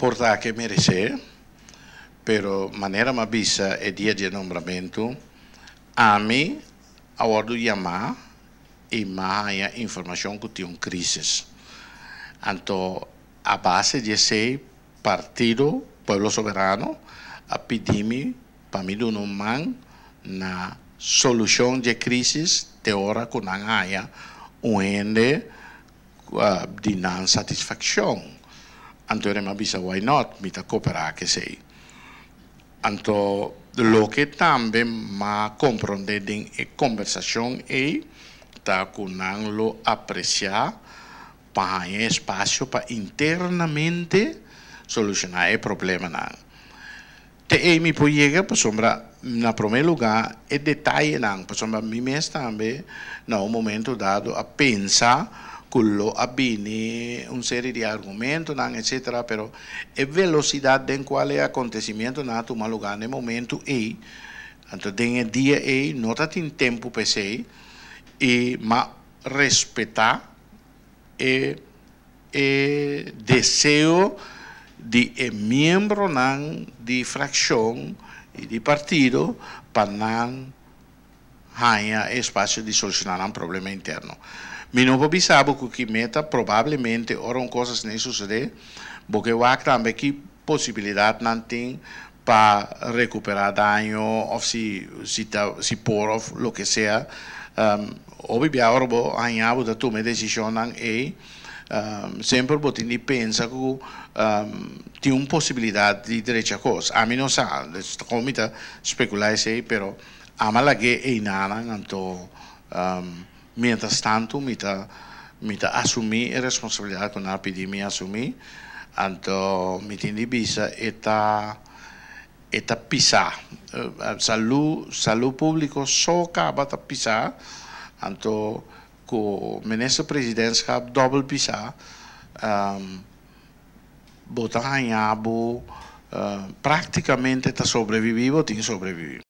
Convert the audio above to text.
portar que merecer, pero maneira ma bisa é dia de nombramento, a mim, a hora de chamar, e mais informação que tem crise. Então, a base de ser partido, Pueblo Soberano, a pedir-me para mim dar man na solução de crise de hora que não há onde de não satisfação. Então, eu me avisa, why not? Me tá cooperar que sei. Então, lo que também me compreender em conversação é tá com lo apreciar para espaço para internamente solucionar o problema não. Te me pode chegar para sombra na primeiro lugar é detalhe não, para sombra mim mesmo também no momento dado a pensar quello abbini una serie di argomenti, eccetera, però è velocità in quale acontecimento nato ma lugar nel momento e nel dia e non in tempo per sé e ma rispettare e deseo di membro di frazione e di partito per non avere spazio di soluzionare un problema interno. Mi non pensavo che meta probabilmente ora un cosa ne succede, perché va anche che possibilità non tem para recuperar danno o si può o lo che sia. Ovviamente ora abbiamo da tomare decisione e sempre potendo pensare che c'è una possibilità di dire cosa. A me non sa, come da speculare sei, però a me la che è in anno, mientras tanto, mi assumi la responsabilità con la PD, mi assumi, anto mi tindi bisa eta pisa, salu pubblico so caba ta pisa, anto co ministro presidentschap double pisa, bota hanyabu, praticamente ta sobrevivivo, tin sobrevivi.